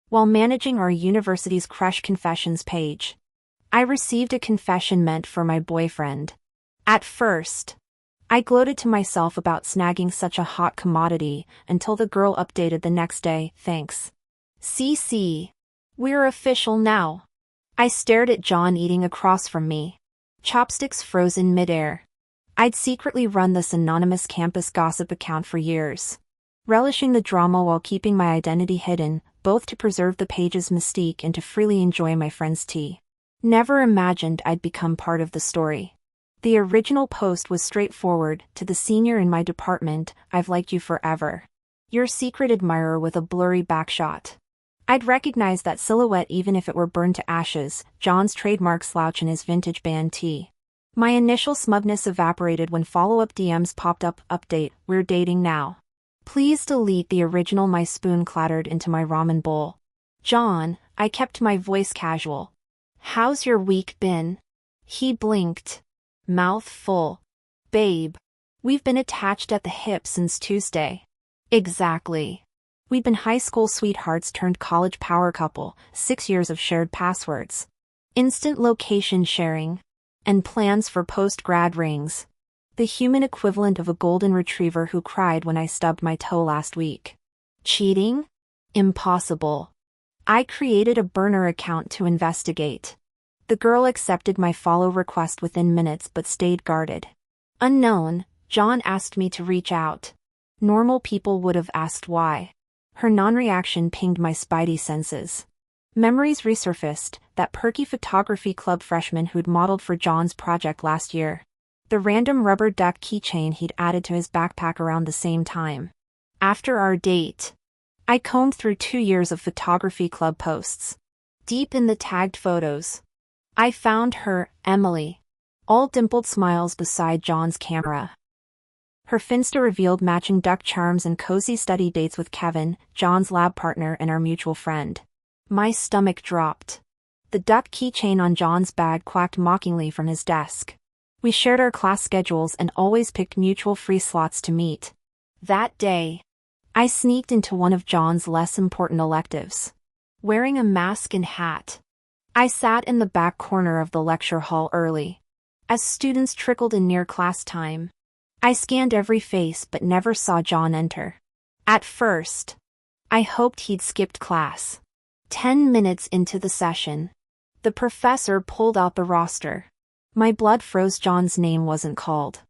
while managing our university's crush confessions page. I received a confession meant for my boyfriend. At first, I gloated to myself about snagging such a hot commodity until the girl updated the next day, "Thanks. CC. We're official now." I stared at John eating across from me, chopsticks frozen midair. I'd secretly run this anonymous campus gossip account for years, relishing the drama while keeping my identity hidden, both to preserve the page's mystique and to freely enjoy my friend's tea. Never imagined I'd become part of the story. The original post was straightforward: "To the senior in my department, I've liked you forever. Your secret admirer," with a blurry backshot. I'd recognize that silhouette even if it were burned to ashes, John's trademark slouch and his vintage band tee. My initial smugness evaporated when follow-up DMs popped up: "Update, we're dating now. Please delete the original." My spoon clattered into my ramen bowl. "John," I kept my voice casual. "How's your week been?" He blinked, mouth full. "Babe, we've been attached at the hip since Tuesday." Exactly. We'd been high school sweethearts turned college power couple, 6 years of shared passwords, instant location sharing, and plans for post-grad rings. The human equivalent of a golden retriever who cried when I stubbed my toe last week. Cheating? Impossible. I created a burner account to investigate. The girl accepted my follow request within minutes but stayed guarded. Unknown, John asked me to reach out. Normal people would have asked why. Her non-reaction pinged my spidey senses. Memories resurfaced: that perky photography club freshman who'd modeled for John's project last year. The random rubber duck keychain he'd added to his backpack around the same time. After our date, I combed through 2 years of photography club posts. Deep in the tagged photos, I found her, Emily, all dimpled smiles beside John's camera. Her Finsta revealed matching duck charms and cozy study dates with Kevin, John's lab partner and our mutual friend. My stomach dropped. The duck keychain on John's bag quacked mockingly from his desk. We shared our class schedules and always picked mutual free slots to meet. That day, I sneaked into one of John's less important electives. Wearing a mask and hat, I sat in the back corner of the lecture hall early. As students trickled in near class time, I scanned every face but never saw John enter. At first, I hoped he'd skipped class. 10 minutes into the session, the professor pulled out the roster. My blood froze. John's name wasn't called.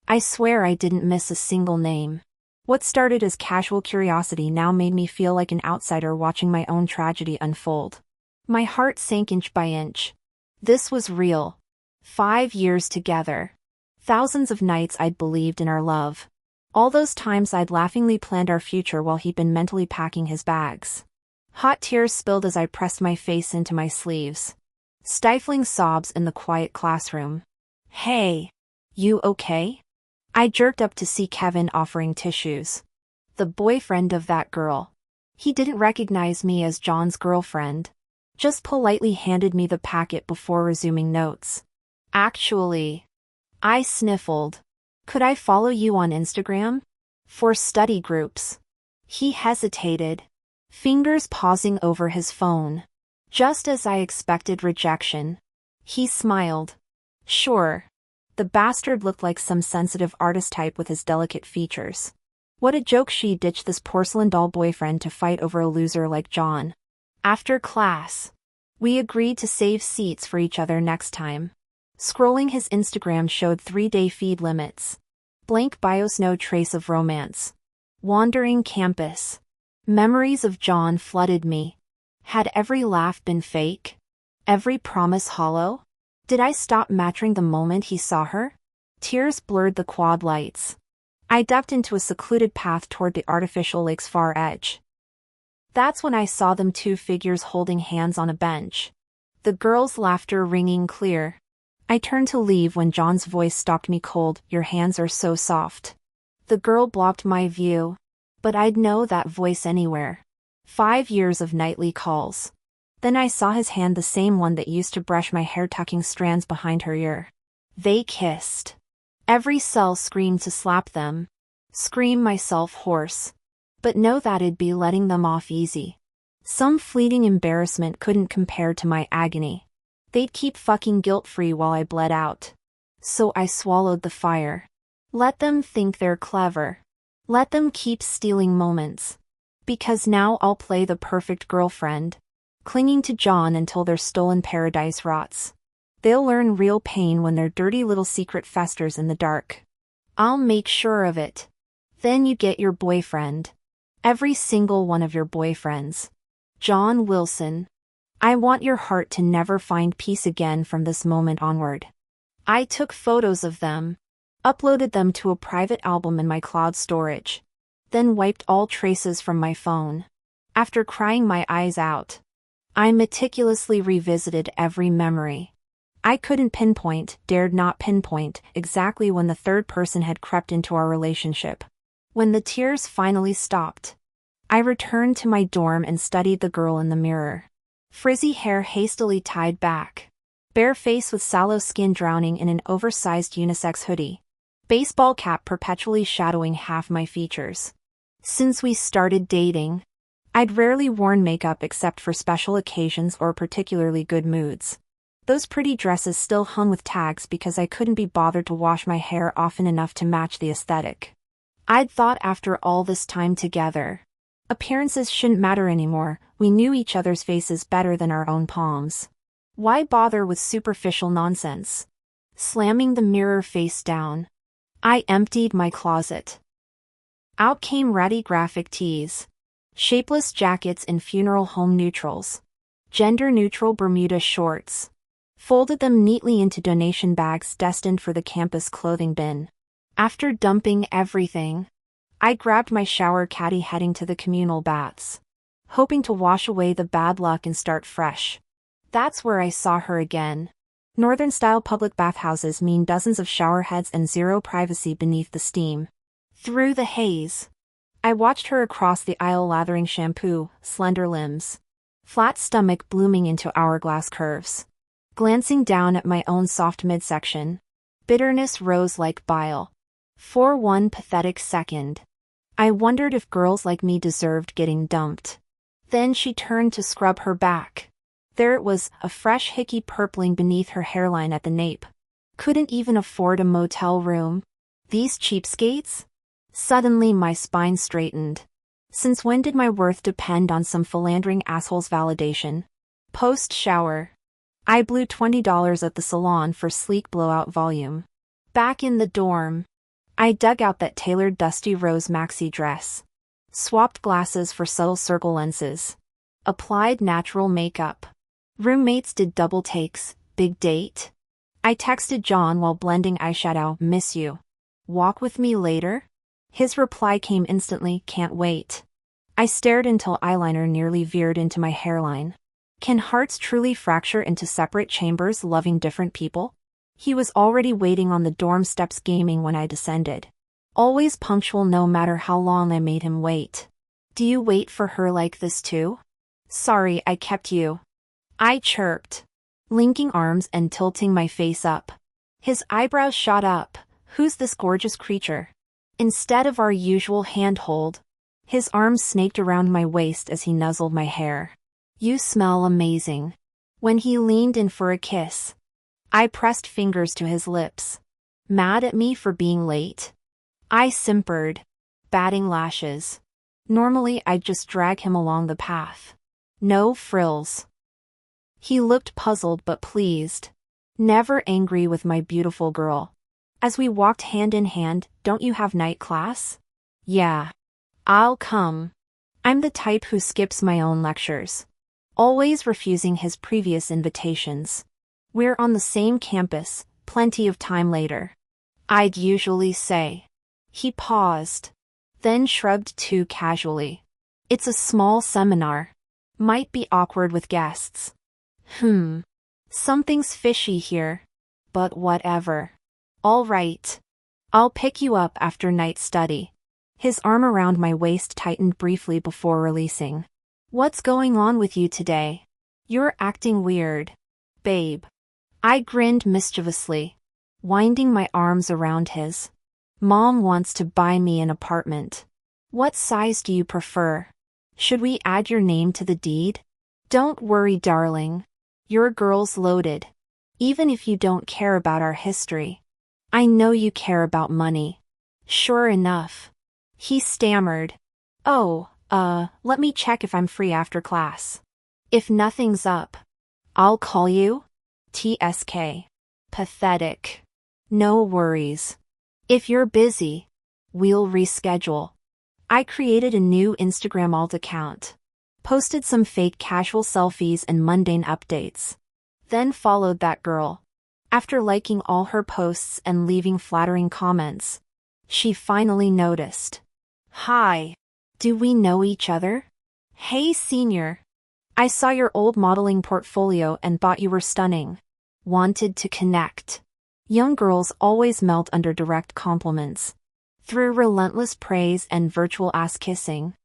I swear I didn't miss a single name. What started as casual curiosity now made me feel like an outsider watching my own tragedy unfold. My heart sank inch by inch. This was real. 5 years together. Thousands of nights I'd believed in our love. All those times I'd laughingly planned our future while he'd been mentally packing his bags. Hot tears spilled as I pressed my face into my sleeves. Stifling sobs in the quiet classroom. "Hey, you okay?" I jerked up to see Kevin offering tissues. The boyfriend of that girl. He didn't recognize me as John's girlfriend. Just politely handed me the packet before resuming notes. "Actually," I sniffled, "could I follow you on Instagram? For study groups." He hesitated, fingers pausing over his phone. Just as I expected rejection, he smiled. "Sure." The bastard looked like some sensitive artist type with his delicate features. What a joke she ditched this porcelain doll boyfriend to fight over a loser like John. After class, we agreed to save seats for each other next time. Scrolling his Instagram showed 3-day feed limits. Blank bios, no trace of romance. Wandering campus. Memories of John flooded me. Had every laugh been fake? Every promise hollow? Did I stop mattering the moment he saw her? Tears blurred the quad lights. I ducked into a secluded path toward the artificial lake's far edge. That's when I saw them, 2 figures holding hands on a bench. The girl's laughter ringing clear. I turned to leave when John's voice stopped me cold. "Your hands are so soft." The girl blocked my view, but I'd know that voice anywhere. 5 years of nightly calls. Then I saw his hand, the same one that used to brush my hair, tucking strands behind her ear. They kissed. Every cell screamed to slap them. Scream myself hoarse. But know that'd be letting them off easy. Some fleeting embarrassment couldn't compare to my agony. They'd keep fucking guilt-free while I bled out. So I swallowed the fire. Let them think they're clever. Let them keep stealing moments. Because now I'll play the perfect girlfriend, clinging to John until their stolen paradise rots. They'll learn real pain when their dirty little secret festers in the dark. I'll make sure of it. Then you get your boyfriend. Every single one of your boyfriends. John Wilson. I want your heart to never find peace again from this moment onward. I took photos of them, uploaded them to a private album in my cloud storage, then wiped all traces from my phone. After crying my eyes out, I meticulously revisited every memory. I couldn't dared not pinpoint, exactly when the third person had crept into our relationship. When the tears finally stopped, I returned to my dorm and studied the girl in the mirror. Frizzy hair hastily tied back. Bare face with sallow skin drowning in an oversized unisex hoodie. Baseball cap perpetually shadowing half my features. Since we started dating, I'd rarely worn makeup except for special occasions or particularly good moods. Those pretty dresses still hung with tags because I couldn't be bothered to wash my hair often enough to match the aesthetic. I'd thought after all this time together, appearances shouldn't matter anymore. We knew each other's faces better than our own palms. Why bother with superficial nonsense? Slamming the mirror face down, I emptied my closet. Out came ratty graphic tees, shapeless jackets in funeral home neutrals, gender-neutral Bermuda shorts. Folded them neatly into donation bags destined for the campus clothing bin. After dumping everything, I grabbed my shower caddy heading to the communal baths, hoping to wash away the bad luck and start fresh. That's where I saw her again. Northern-style public bathhouses mean dozens of shower heads and zero privacy beneath the steam. Through the haze, I watched her across the aisle lathering shampoo, slender limbs, flat stomach blooming into hourglass curves. Glancing down at my own soft midsection, bitterness rose like bile. For one pathetic second, I wondered if girls like me deserved getting dumped. Then she turned to scrub her back. There it was, a fresh hickey purpling beneath her hairline at the nape. Couldn't even afford a motel room. These cheapskates? Suddenly my spine straightened. Since when did my worth depend on some philandering asshole's validation? Post-shower, I blew $20 at the salon for sleek blowout volume. Back in the dorm, I dug out that tailored dusty rose maxi dress. Swapped glasses for subtle circle lenses. Applied natural makeup. Roommates did double takes. Big date? I texted John while blending eyeshadow, miss you. Walk with me later? His reply came instantly, can't wait. I stared until eyeliner nearly veered into my hairline. Can hearts truly fracture into separate chambers loving different people? He was already waiting on the dorm steps gaming when I descended. Always punctual no matter how long I made him wait. Do you wait for her like this too? Sorry I kept you. I chirped, linking arms and tilting my face up. His eyebrows shot up. Who's this gorgeous creature? Instead of our usual handhold, his arms snaked around my waist as he nuzzled my hair. You smell amazing. When he leaned in for a kiss, I pressed fingers to his lips. Mad at me for being late? I simpered, batting lashes. Normally I'd just drag him along the path. No frills. He looked puzzled but pleased. Never angry with my beautiful girl. As we walked hand in hand, don't you have night class? Yeah. I'll come. I'm the type who skips my own lectures, always refusing his previous invitations. We're on the same campus, plenty of time later. I'd usually say. He paused, then shrugged too casually. It's a small seminar. Might be awkward with guests. Something's fishy here. But whatever. All right. I'll pick you up after night study. His arm around my waist tightened briefly before releasing. What's going on with you today? You're acting weird, babe. I grinned mischievously, winding my arms around his. Mom wants to buy me an apartment. What size do you prefer? Should we add your name to the deed? Don't worry, darling. Your girl's loaded. Even if you don't care about our history. I know you care about money. Sure enough. He stammered. Oh, let me check if I'm free after class. If nothing's up, I'll call you. TSK. Pathetic. No worries. If you're busy, we'll reschedule. I created a new Instagram alt account. Posted some fake casual selfies and mundane updates. Then followed that girl. After liking all her posts and leaving flattering comments, she finally noticed. Hi. Do we know each other? Hey, senior. I saw your old modeling portfolio and thought you were stunning. Wanted to connect. Young girls always melt under direct compliments. Through relentless praise and virtual ass-kissing,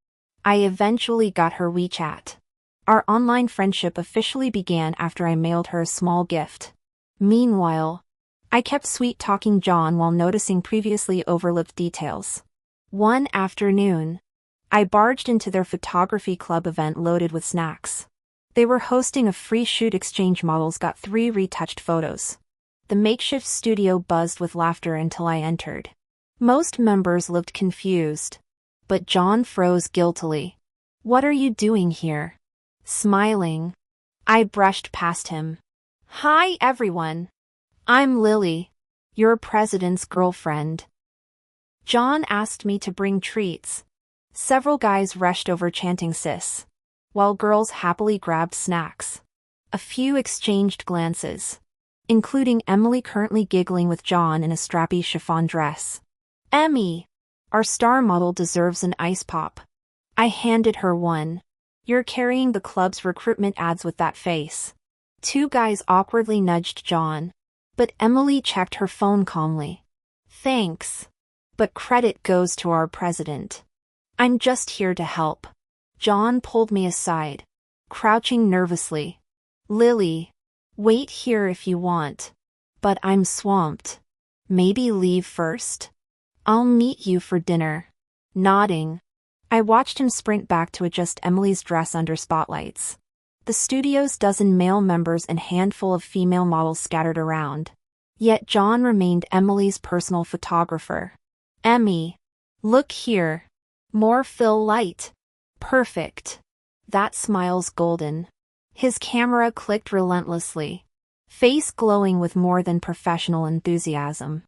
I eventually got her WeChat. Our online friendship officially began after I mailed her a small gift. Meanwhile, I kept sweet-talking John while noticing previously overlooked details. One afternoon, I barged into their photography club event loaded with snacks. They were hosting a free shoot exchange. Models got 3 retouched photos. The makeshift studio buzzed with laughter until I entered. Most members looked confused, but John froze guiltily. What are you doing here? Smiling, I brushed past him. Hi everyone. I'm Lily, your president's girlfriend. John asked me to bring treats. Several guys rushed over chanting sis, while girls happily grabbed snacks. A few exchanged glances, including Emily currently giggling with John in a strappy chiffon dress. Emmy, our star model, deserves an ice pop. I handed her one. You're carrying the club's recruitment ads with that face. 2 guys awkwardly nudged John, but Emily checked her phone calmly. Thanks, but credit goes to our president. I'm just here to help. John pulled me aside, crouching nervously. Lily, wait here if you want. But I'm swamped. Maybe leave first? I'll meet you for dinner. Nodding, I watched him sprint back to adjust Emily's dress under spotlights. The studio's dozen male members and handful of female models scattered around. Yet John remained Emily's personal photographer. Emmy, look here. More fill light. Perfect. That smile's golden. His camera clicked relentlessly, face glowing with more than professional enthusiasm.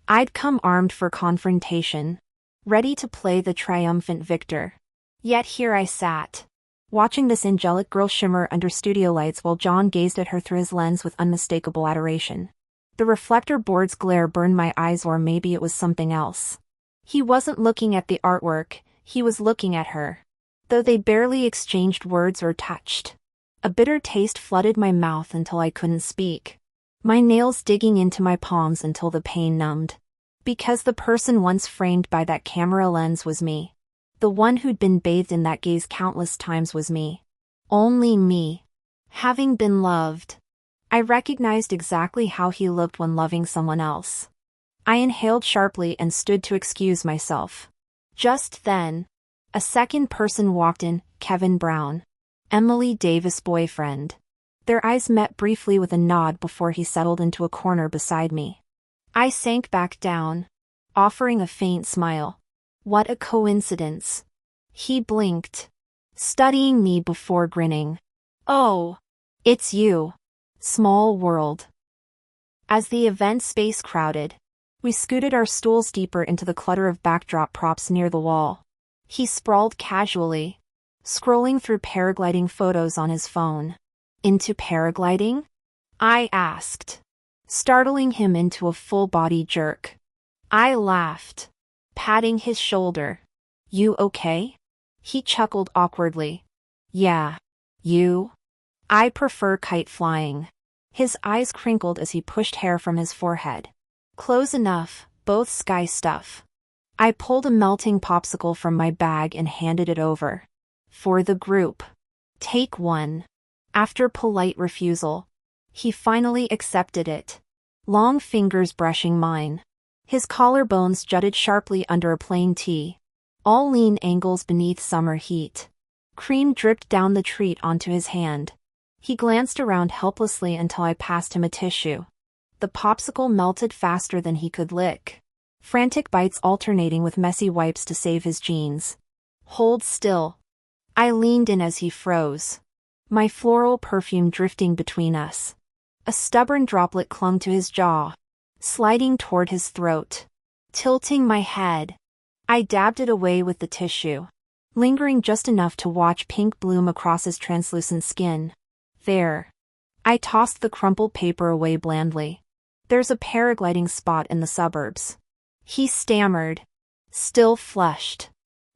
I'd come armed for confrontation, ready to play the triumphant victor. Yet here I sat, watching this angelic girl shimmer under studio lights while John gazed at her through his lens with unmistakable adoration. The reflector board's glare burned my eyes, or maybe it was something else. He wasn't looking at the artwork, he was looking at her. Though they barely exchanged words or touched. A bitter taste flooded my mouth until I couldn't speak. My nails digging into my palms until the pain numbed. Because the person once framed by that camera lens was me. The one who'd been bathed in that gaze countless times was me. Only me. Having been loved, I recognized exactly how he looked when loving someone else. I inhaled sharply and stood to excuse myself. Just then, a second person walked in, Kevin Brown, Emily Davis' boyfriend. Their eyes met briefly with a nod before he settled into a corner beside me. I sank back down, offering a faint smile. What a coincidence. He blinked, studying me before grinning. Oh, it's you. Small world. As the event space crowded, we scooted our stools deeper into the clutter of backdrop props near the wall. He sprawled casually, scrolling through paragliding photos on his phone. Into paragliding? I asked, startling him into a full-body jerk. I laughed, patting his shoulder. You okay? He chuckled awkwardly. Yeah. You? I prefer kite flying. His eyes crinkled as he pushed hair from his forehead. Close enough, both sky stuff. I pulled a melting popsicle from my bag and handed it over. For the group. Take one. After polite refusal, he finally accepted it. Long fingers brushing mine. His collarbones jutted sharply under a plain tee. All lean angles beneath summer heat. Cream dripped down the treat onto his hand. He glanced around helplessly until I passed him a tissue. The popsicle melted faster than he could lick. Frantic bites alternating with messy wipes to save his jeans. Hold still. I leaned in as he froze. My floral perfume drifting between us. A stubborn droplet clung to his jaw, sliding toward his throat. Tilting my head, I dabbed it away with the tissue, lingering just enough to watch pink bloom across his translucent skin. There. I tossed the crumpled paper away blandly. There's a paragliding spot in the suburbs. He stammered, still flushed.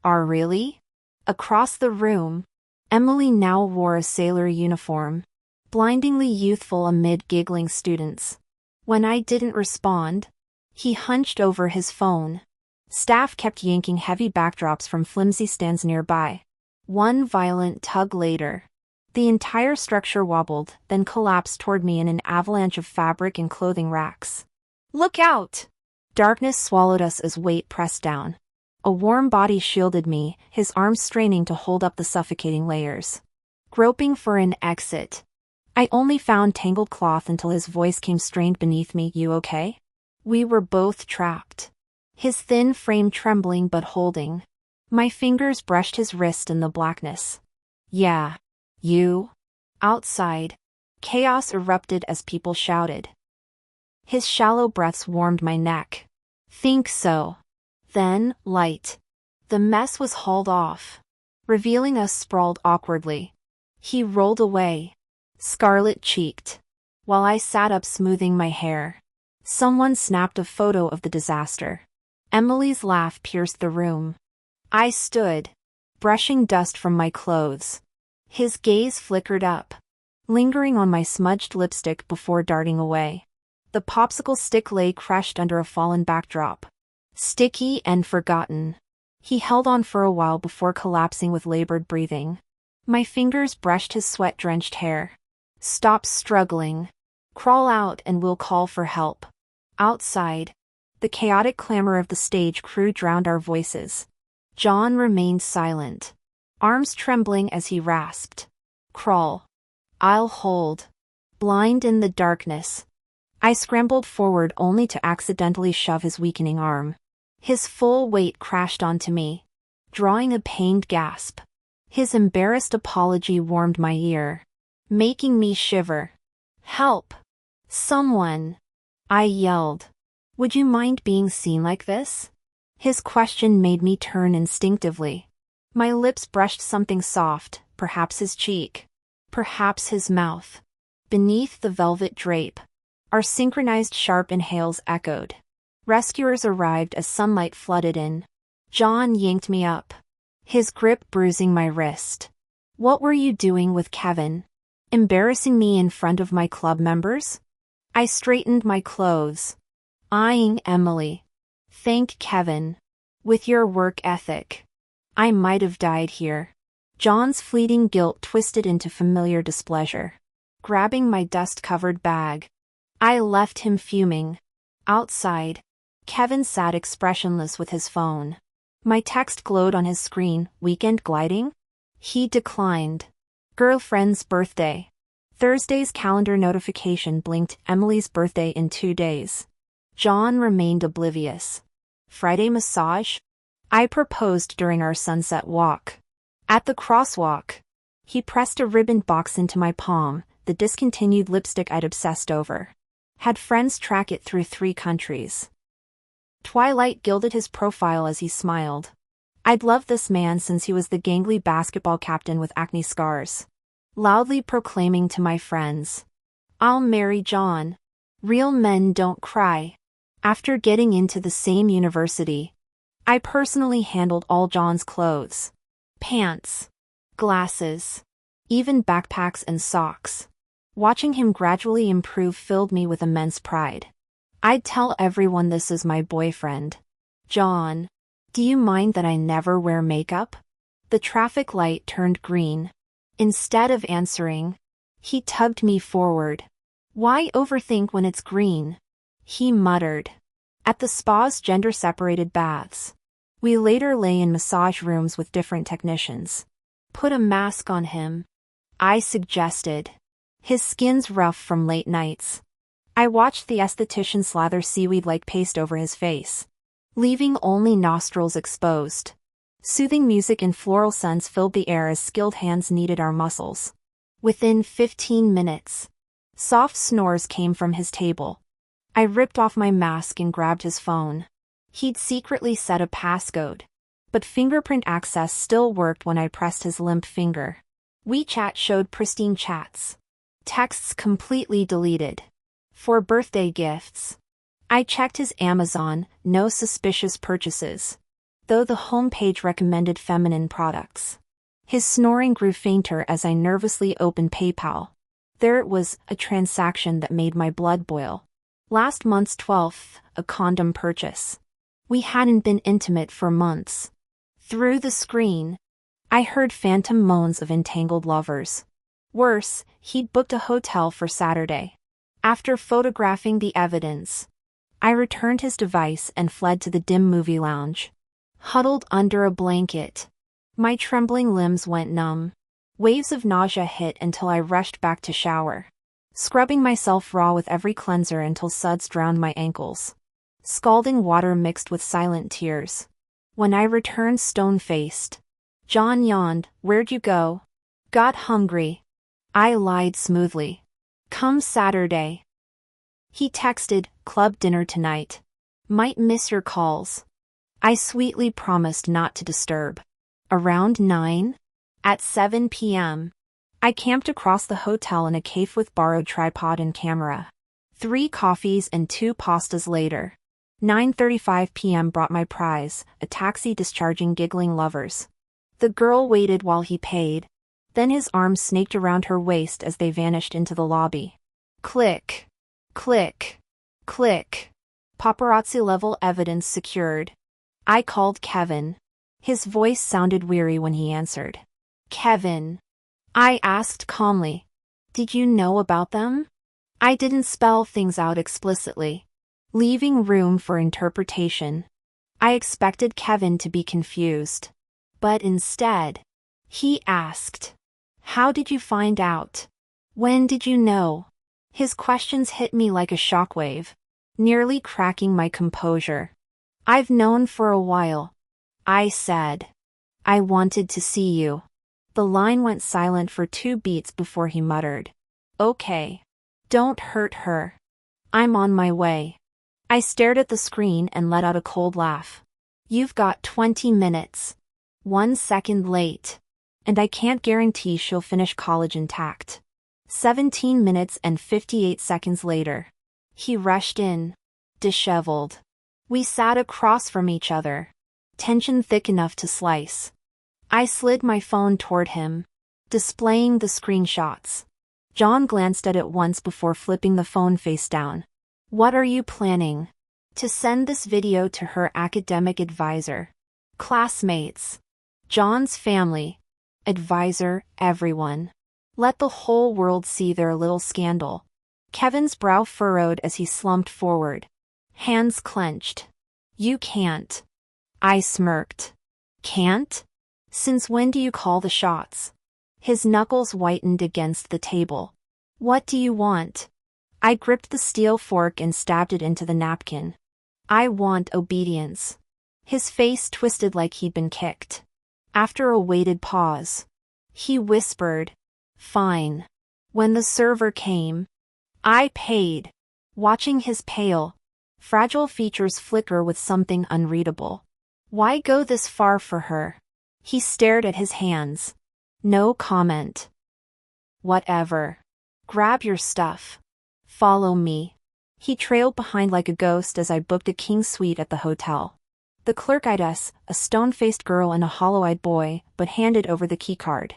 Really? Across the room, Emily now wore a sailor uniform, blindingly youthful amid giggling students. When I didn't respond, he hunched over his phone. Staff kept yanking heavy backdrops from flimsy stands nearby. One violent tug later, the entire structure wobbled, then collapsed toward me in an avalanche of fabric and clothing racks. Look out! Darkness swallowed us as weight pressed down. A warm body shielded me, his arms straining to hold up the suffocating layers. Groping for an exit, I only found tangled cloth until his voice came strained beneath me. You okay? We were both trapped. His thin frame trembling but holding. My fingers brushed his wrist in the blackness. Yeah. You? Outside, chaos erupted as people shouted. His shallow breaths warmed my neck. Think so. Then, light. The mess was hauled off, revealing us sprawled awkwardly. He rolled away, scarlet-cheeked, while I sat up smoothing my hair. Someone snapped a photo of the disaster. Emily's laugh pierced the room. I stood, brushing dust from my clothes. His gaze flickered up, lingering on my smudged lipstick before darting away. The popsicle stick lay crushed under a fallen backdrop. Sticky and forgotten. He held on for a while before collapsing with labored breathing. My fingers brushed his sweat-drenched hair. Stop struggling. Crawl out and we'll call for help. Outside, the chaotic clamor of the stage crew drowned our voices. John remained silent, arms trembling as he rasped. Crawl. I'll hold. Blind in the darkness, I scrambled forward only to accidentally shove his weakening arm. His full weight crashed onto me, drawing a pained gasp. His embarrassed apology warmed my ear, making me shiver. Help! Someone! I yelled. Would you mind being seen like this? His question made me turn instinctively. My lips brushed something soft, perhaps his cheek, perhaps his mouth. Beneath the velvet drape, our synchronized sharp inhales echoed. Rescuers arrived as sunlight flooded in. John yanked me up, his grip bruising my wrist. What were you doing with Kevin? Embarrassing me in front of my club members? I straightened my clothes, eyeing Emily. Thank Kevin. With your work ethic, I might have died here. John's fleeting guilt twisted into familiar displeasure. Grabbing my dust-covered bag, I left him fuming. Outside, Kevin sat expressionless with his phone. My text glowed on his screen. Weekend gliding? He declined. Girlfriend's birthday. Thursday's calendar notification blinked. Emily's birthday in 2 days. John remained oblivious. Friday massage? I proposed during our sunset walk. At the crosswalk, he pressed a ribbon box into my palm, the discontinued lipstick I'd obsessed over. Had friends track it through 3 countries. Twilight gilded his profile as he smiled. I'd loved this man since he was the gangly basketball captain with acne scars. Loudly proclaiming to my friends, I'll marry John. Real men don't cry. After getting into the same university, I personally handled all John's clothes. Pants, glasses, even backpacks and socks. Watching him gradually improve filled me with immense pride. I'd tell everyone this is my boyfriend. John, do you mind that I never wear makeup? The traffic light turned green. Instead of answering, he tugged me forward. Why overthink when it's green? He muttered. At the spa's gender-separated baths, we later lay in massage rooms with different technicians. Put a mask on him, I suggested. His skin's rough from late nights. I watched the esthetician slather seaweed-like paste over his face, leaving only nostrils exposed. Soothing music and floral scents filled the air as skilled hands kneaded our muscles. Within 15 minutes, soft snores came from his table. I ripped off my mask and grabbed his phone. He'd secretly set a passcode, but fingerprint access still worked when I pressed his limp finger. WeChat showed pristine chats. Texts completely deleted. For birthday gifts. I checked his Amazon, no suspicious purchases, though the homepage recommended feminine products. His snoring grew fainter as I nervously opened PayPal. There it was, a transaction that made my blood boil. Last month's 12th, a condom purchase. We hadn't been intimate for months. Through the screen, I heard phantom moans of entangled lovers. Worse, he'd booked a hotel for Saturday. After photographing the evidence, I returned his device and fled to the dim movie lounge. Huddled under a blanket, my trembling limbs went numb. Waves of nausea hit until I rushed back to shower, scrubbing myself raw with every cleanser until suds drowned my ankles. Scalding water mixed with silent tears. When I returned stone-faced, John yawned. "Where'd you go?" "Got hungry." I lied smoothly. "Come Saturday." He texted, "Club dinner tonight. Might miss your calls." I sweetly promised not to disturb. Around 9? At 7 p.m., I camped across the hotel in a cave with borrowed tripod and camera. 3 coffees and 2 pastas later, 9:35 p.m. brought my prize, a taxi discharging giggling lovers. The girl waited while he paid. Then his arms snaked around her waist as they vanished into the lobby. Click. Click. Click. Paparazzi-level evidence secured. I called Kevin. His voice sounded weary when he answered. "Kevin," I asked calmly, "did you know about them?" I didn't spell things out explicitly, leaving room for interpretation. I expected Kevin to be confused. But instead, he asked, "How did you find out? When did you know?" His questions hit me like a shockwave, nearly cracking my composure. "I've known for a while," I said. "I wanted to see you." The line went silent for 2 beats before he muttered, "Okay. Don't hurt her. I'm on my way." I stared at the screen and let out a cold laugh. "You've got 20 minutes. 1 second late. And I can't guarantee she'll finish college intact." 17 minutes and 58 seconds later, he rushed in, disheveled. We sat across from each other, tension thick enough to slice. I slid my phone toward him, displaying the screenshots. John glanced at it once before flipping the phone face down. "What are you planning?" "To send this video to her academic advisor, classmates, John's family, advisor, everyone. Let the whole world see their little scandal." Kevin's brow furrowed as he slumped forward, hands clenched. "You can't." I smirked. "Can't? Since when do you call the shots?" His knuckles whitened against the table. "What do you want?" I gripped the steel fork and stabbed it into the napkin. "I want obedience." His face twisted like he'd been kicked. After a weighted pause, he whispered, "Fine." When the server came, I paid, watching his pale, fragile features flicker with something unreadable. "Why go this far for her?" He stared at his hands. No comment. "Whatever. Grab your stuff. Follow me." He trailed behind like a ghost as I booked a king suite at the hotel. The clerk eyed us, a stone-faced girl and a hollow-eyed boy, but handed over the keycard.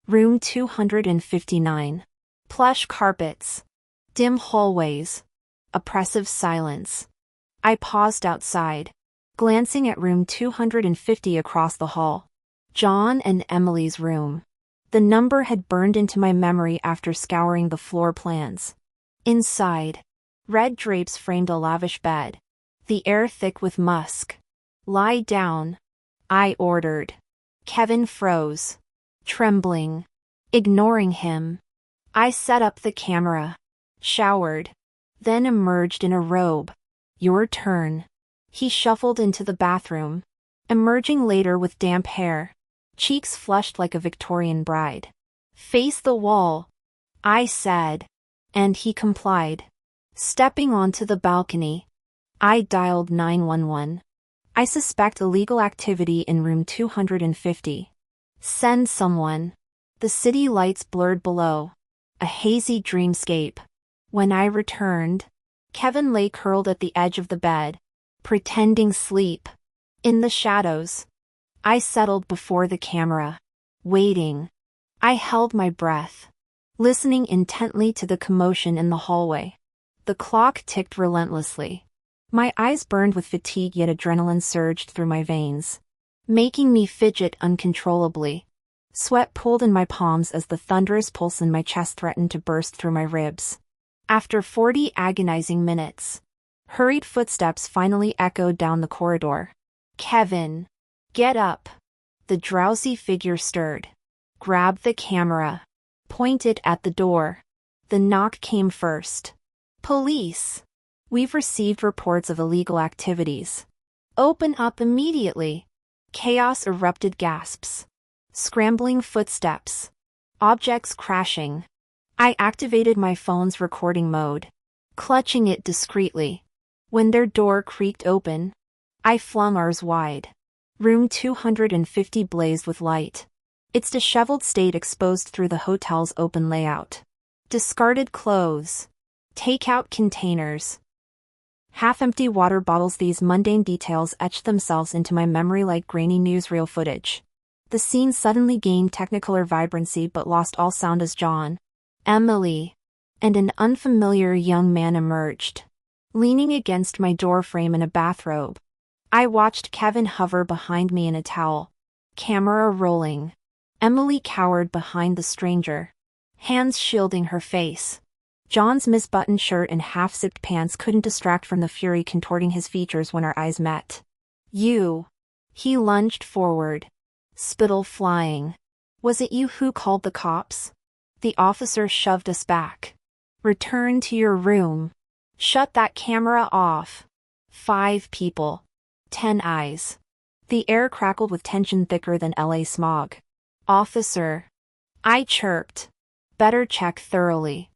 Room 259. Plush carpets. Dim hallways. Oppressive silence. I paused outside, glancing at room 250 across the hall. John and Emily's room. The number had burned into my memory after scouring the floor plans. Inside, red drapes framed a lavish bed, the air thick with musk. "Lie down," I ordered. Kevin froze. Trembling. Ignoring him. I set up the camera. Showered. Then emerged in a robe. Your turn. He shuffled into the bathroom. Emerging later with damp hair. Cheeks flushed like a Victorian bride. Face the wall, I said. And he complied. Stepping onto the balcony. I dialed 911. I suspect illegal activity in room 250. Send someone. The city lights blurred below. A hazy dreamscape. When I returned, Kevin lay curled at the edge of the bed, pretending sleep. In the shadows, I settled before the camera, waiting. I held my breath, listening intently to the commotion in the hallway. The clock ticked relentlessly. My eyes burned with fatigue, yet adrenaline surged through my veins, making me fidget uncontrollably. Sweat pooled in my palms as the thunderous pulse in my chest threatened to burst through my ribs. After 40 agonizing minutes, hurried footsteps finally echoed down the corridor. Kevin, get up. The drowsy figure stirred, grabbed the camera, pointed at the door. The knock came first. Police. We've received reports of illegal activities. Open up immediately. Chaos erupted, gasps. Scrambling footsteps. Objects crashing. I activated my phone's recording mode, clutching it discreetly. When their door creaked open, I flung ours wide. Room 250 blazed with light, its disheveled state exposed through the hotel's open layout. Discarded clothes. Takeout containers. Half-empty water bottles. These mundane details etched themselves into my memory like grainy newsreel footage. The scene suddenly gained technicolor vibrancy but lost all sound as John, Emily, and an unfamiliar young man emerged, leaning against my doorframe in a bathrobe. I watched Kevin hover behind me in a towel, camera rolling. Emily cowered behind the stranger, hands shielding her face. John's misbuttoned shirt and half-zipped pants couldn't distract from the fury contorting his features when our eyes met. You. He lunged forward, spittle flying. Was it you who called the cops? The officer shoved us back. Return to your room. Shut that camera off. 5 people. 10 eyes. The air crackled with tension thicker than LA smog. Officer. I chirped. Better check thoroughly.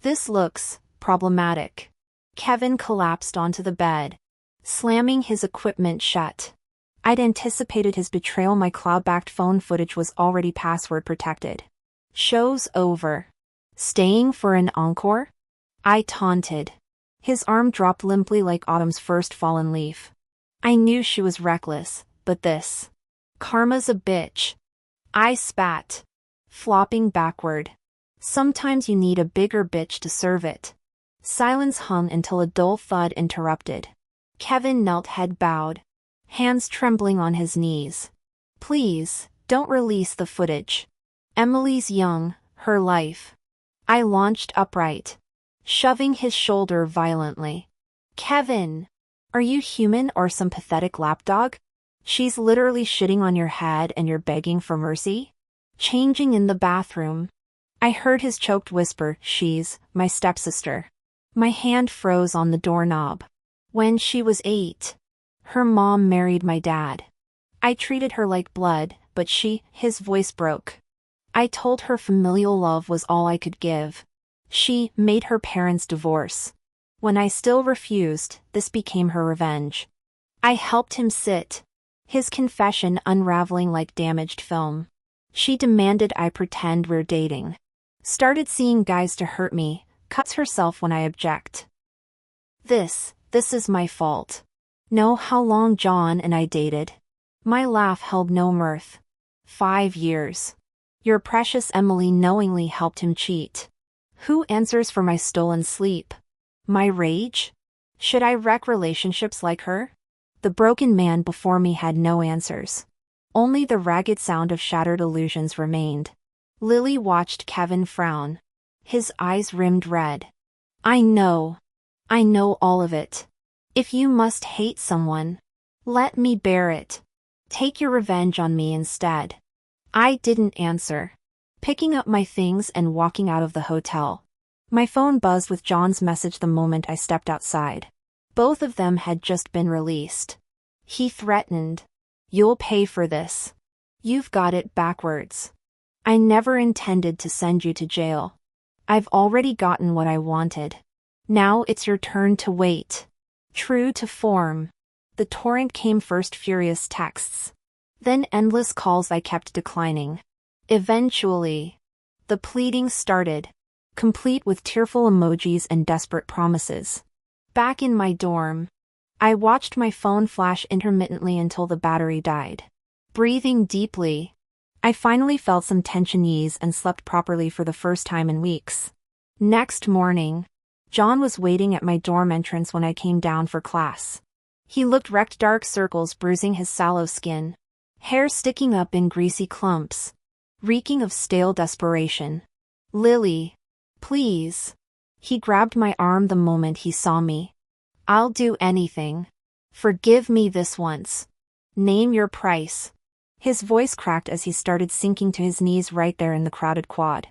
This looks problematic. Kevin collapsed onto the bed, slamming his equipment shut. I'd anticipated his betrayal. My cloud-backed phone footage was already password protected. Show's over. Staying for an encore? I taunted. His arm dropped limply like autumn's first fallen leaf. I knew she was reckless, but this. Karma's a bitch. I spat, flopping backward. Sometimes you need a bigger bitch to serve it. Silence hung until a dull thud interrupted. Kevin knelt, head bowed, hands trembling on his knees. Please, don't release the footage. Emily's young, her life. I launched upright, shoving his shoulder violently. Kevin, are you human or some pathetic lapdog? She's literally shitting on your head and you're begging for mercy? Changing in the bathroom. I heard his choked whisper, she's my stepsister. My hand froze on the doorknob. When she was 8, her mom married my dad. I treated her like blood, but his voice broke. I told her familial love was all I could give. She made her parents divorce. When I still refused, this became her revenge. I helped him sit, his confession unraveling like damaged film. She demanded I pretend we're dating. Started seeing guys to hurt me, cuts herself when I object. This is my fault. Know how long John and I dated? My laugh held no mirth. 5 years. Your precious Emily knowingly helped him cheat. Who answers for my stolen sleep? My rage? Should I wreck relationships like her? The broken man before me had no answers. Only the ragged sound of shattered illusions remained. Lily watched Kevin frown. His eyes rimmed red. I know all of it. If you must hate someone, let me bear it. Take your revenge on me instead. I didn't answer, picking up my things and walking out of the hotel. My phone buzzed with John's message the moment I stepped outside. Both of them had just been released. He threatened, "You'll pay for this. You've got it backwards. I never intended to send you to jail. I've already gotten what I wanted. Now it's your turn to wait." True to form, the torrent came first: furious texts, then endless calls I kept declining. Eventually, the pleading started, complete with tearful emojis and desperate promises. Back in my dorm, I watched my phone flash intermittently until the battery died. Breathing deeply, I finally felt some tension ease and slept properly for the first time in weeks. Next morning, John was waiting at my dorm entrance when I came down for class. He looked wrecked, dark circles bruising his sallow skin, hair sticking up in greasy clumps, reeking of stale desperation. "Lily, please." He grabbed my arm the moment he saw me. "I'll do anything. Forgive me this once. Name your price." His voice cracked as he started sinking to his knees right there in the crowded quad.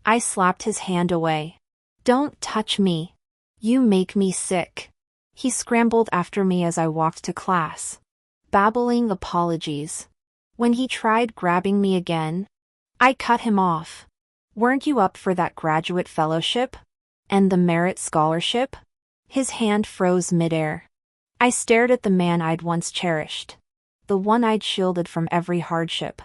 I slapped his hand away. "Don't touch me. You make me sick." He scrambled after me as I walked to class, babbling apologies. When he tried grabbing me again, I cut him off. "Weren't you up for that graduate fellowship? And the merit scholarship?" His hand froze midair. I stared at the man I'd once cherished, the one I'd shielded from every hardship.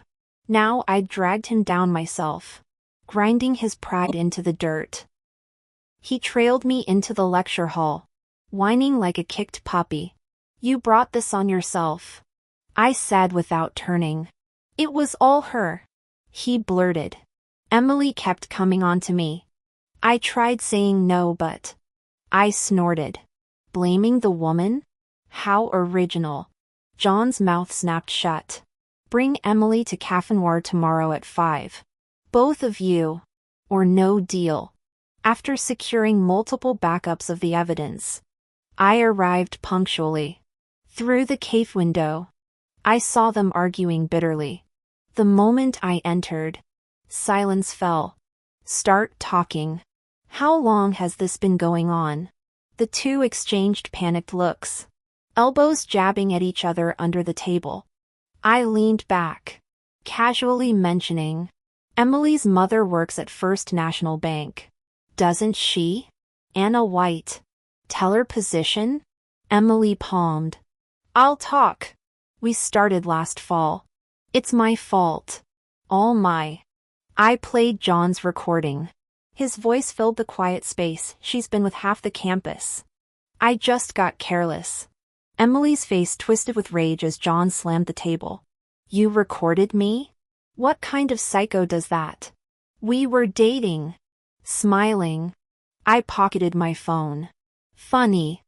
Now I'd dragged him down myself, grinding his pride into the dirt. He trailed me into the lecture hall, whining like a kicked puppy. "You brought this on yourself," I said without turning. "It was all her," he blurted. "Emily kept coming on to me." I tried saying no, but I snorted. "Blaming the woman? How original." John's mouth snapped shut. "Bring Emily to Café Noir tomorrow at 5. Both of you. Or no deal." After securing multiple backups of the evidence, I arrived punctually. Through the cave window, I saw them arguing bitterly. The moment I entered, silence fell. "Start talking. How long has this been going on?" The two exchanged panicked looks, elbows jabbing at each other under the table. I leaned back, casually mentioning, "Emily's mother works at First National Bank. Doesn't she?" "Anna White. Teller position?" Emily palmed. "I'll talk. We started last fall. It's my fault. All my." I played John's recording. His voice filled the quiet space. "She's been with half the campus. I just got careless." Emily's face twisted with rage as John slammed the table. "You recorded me? What kind of psycho does that?" "We were dating." Smiling, I pocketed my phone. "Funny.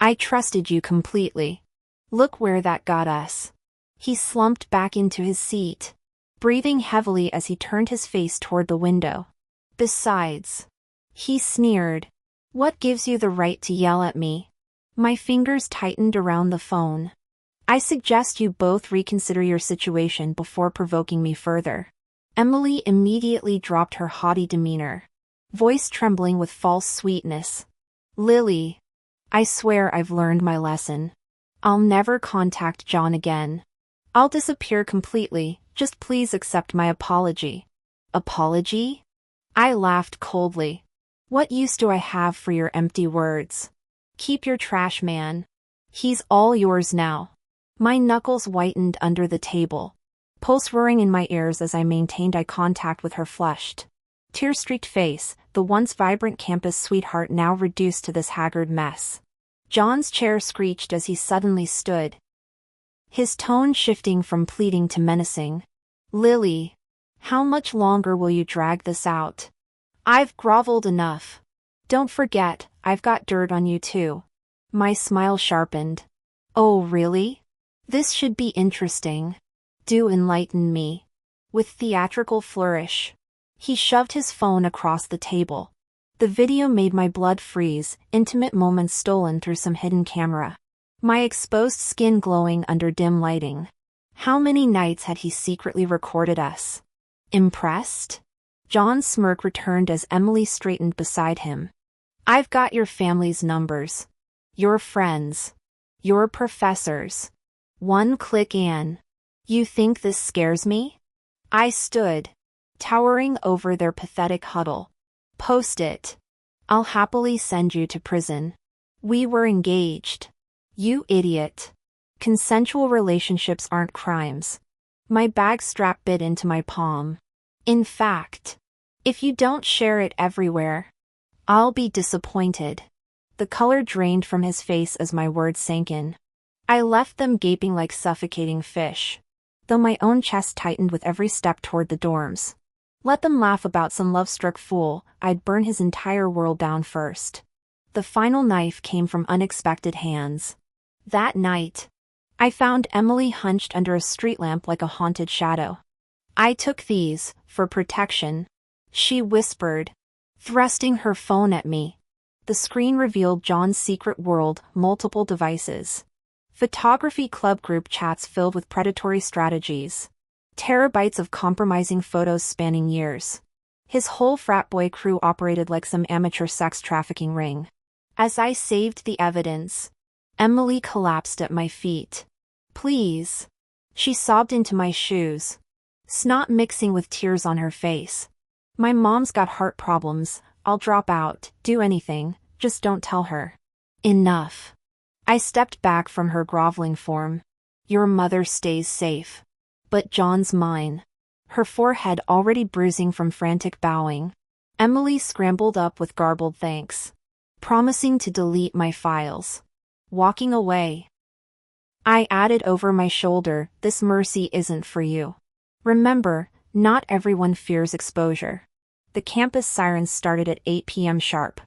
I trusted you completely. Look where that got us." He slumped back into his seat, breathing heavily as he turned his face toward the window. "Besides," he sneered, "what gives you the right to yell at me?" My fingers tightened around the phone. "I suggest you both reconsider your situation before provoking me further." Emily immediately dropped her haughty demeanor, voice trembling with false sweetness. "Lily, I swear I've learned my lesson. I'll never contact John again. I'll disappear completely, just please accept my apology." "Apology?" I laughed coldly. "What use do I have for your empty words? Keep your trash, man. He's all yours now." My knuckles whitened under the table, pulse roaring in my ears as I maintained eye contact with her flushed, tear-streaked face, the once vibrant campus sweetheart now reduced to this haggard mess. John's chair screeched as he suddenly stood, his tone shifting from pleading to menacing. "Lily, how much longer will you drag this out? I've groveled enough. Don't forget, I've got dirt on you too." My smile sharpened. "Oh really? This should be interesting. Do enlighten me." With theatrical flourish, he shoved his phone across the table. The video made my blood freeze, intimate moments stolen through some hidden camera. My exposed skin glowing under dim lighting. How many nights had he secretly recorded us? Impressed? John's smirk returned as Emily straightened beside him. I've got your family's numbers. Your friends. Your professors. One click and... You think this scares me? I stood, towering over their pathetic huddle. Post it. I'll happily send you to prison. We were engaged. You idiot. Consensual relationships aren't crimes. My bag strap bit into my palm. In fact, if you don't share it everywhere, I'll be disappointed. The color drained from his face as my words sank in. I left them gaping like suffocating fish, though my own chest tightened with every step toward the dorms. Let them laugh about some love-struck fool, I'd burn his entire world down first. The final knife came from unexpected hands. That night, I found Emily hunched under a street lamp like a haunted shadow. I took these, for protection, she whispered, thrusting her phone at me. The screen revealed John's secret world, multiple devices. Photography club group chats filled with predatory strategies. Terabytes of compromising photos spanning years. His whole frat boy crew operated like some amateur sex trafficking ring. As I saved the evidence, Emily collapsed at my feet. Please. She sobbed into my shoes, snot mixing with tears on her face. My mom's got heart problems, I'll drop out, do anything, just don't tell her. Enough. I stepped back from her groveling form. Your mother stays safe. But John's mine. Her forehead already bruising from frantic bowing. Emily scrambled up with garbled thanks, promising to delete my files. Walking away. I added over my shoulder, this mercy isn't for you. Remember, not everyone fears exposure. The campus sirens started at 8 p.m. sharp.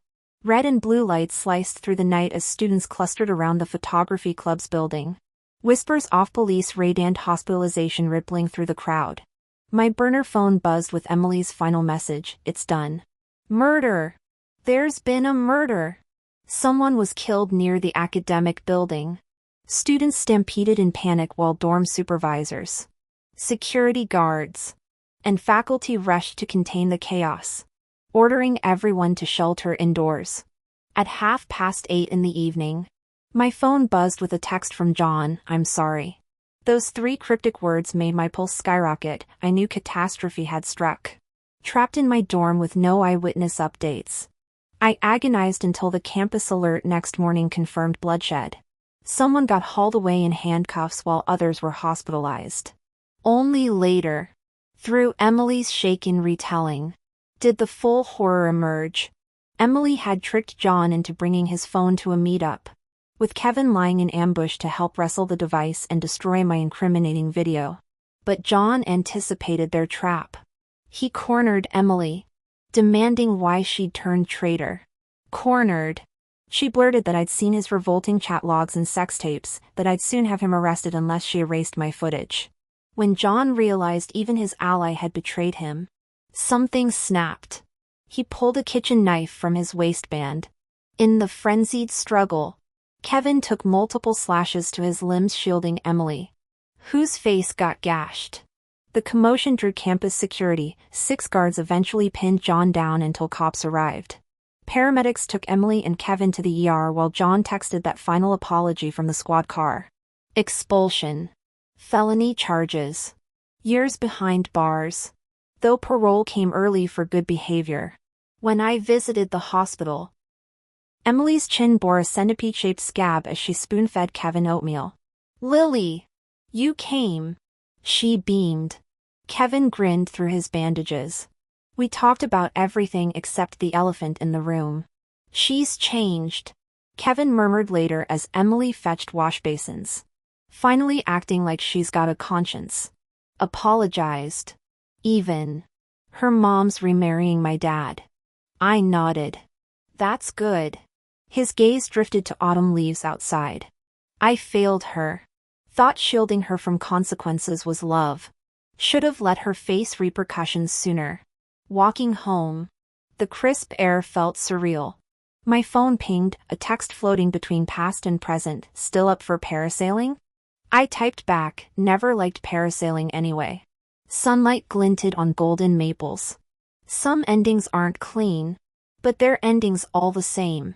Red and blue lights sliced through the night as students clustered around the photography club's building. Whispers off police raid and hospitalization rippling through the crowd. My burner phone buzzed with Emily's final message, it's done. Murder! There's been a murder! Someone was killed near the academic building. Students stampeded in panic while dorm supervisors, security guards, and faculty rushed to contain the chaos, ordering everyone to shelter indoors. At 8:30 in the evening, my phone buzzed with a text from John, I'm sorry. Those 3 cryptic words made my pulse skyrocket. I knew catastrophe had struck. Trapped in my dorm with no eyewitness updates, I agonized until the campus alert next morning confirmed bloodshed. Someone got hauled away in handcuffs while others were hospitalized. Only later, through Emily's shaken retelling, did the full horror emerge. Emily had tricked John into bringing his phone to a meetup, with Kevin lying in ambush to help wrestle the device and destroy my incriminating video. But John anticipated their trap. He cornered Emily, demanding why she'd turned traitor. Cornered. She blurted that I'd seen his revolting chat logs and sex tapes, that I'd soon have him arrested unless she erased my footage. When John realized even his ally had betrayed him, something snapped. He pulled a kitchen knife from his waistband. In the frenzied struggle, Kevin took multiple slashes to his limbs, shielding Emily, whose face got gashed. The commotion drew campus security. 6 guards eventually pinned John down until cops arrived. Paramedics took Emily and Kevin to the ER while John texted that final apology from the squad car. Expulsion. Felony charges. Years behind bars. Though parole came early for good behavior. When I visited the hospital, Emily's chin bore a centipede-shaped scab as she spoon-fed Kevin oatmeal. Lily! You came. She beamed. Kevin grinned through his bandages. We talked about everything except the elephant in the room. She's changed, Kevin murmured later as Emily fetched wash basins. Finally acting like she's got a conscience. Apologized. Even. Her mom's remarrying my dad. I nodded. That's good. His gaze drifted to autumn leaves outside. I failed her. Thought shielding her from consequences was love. Should have let her face repercussions sooner. Walking home, the crisp air felt surreal. My phone pinged, a text floating between past and present. Still up for parasailing? I typed back, never liked parasailing anyway. Sunlight glinted on golden maples. Some endings aren't clean, but they're endings all the same.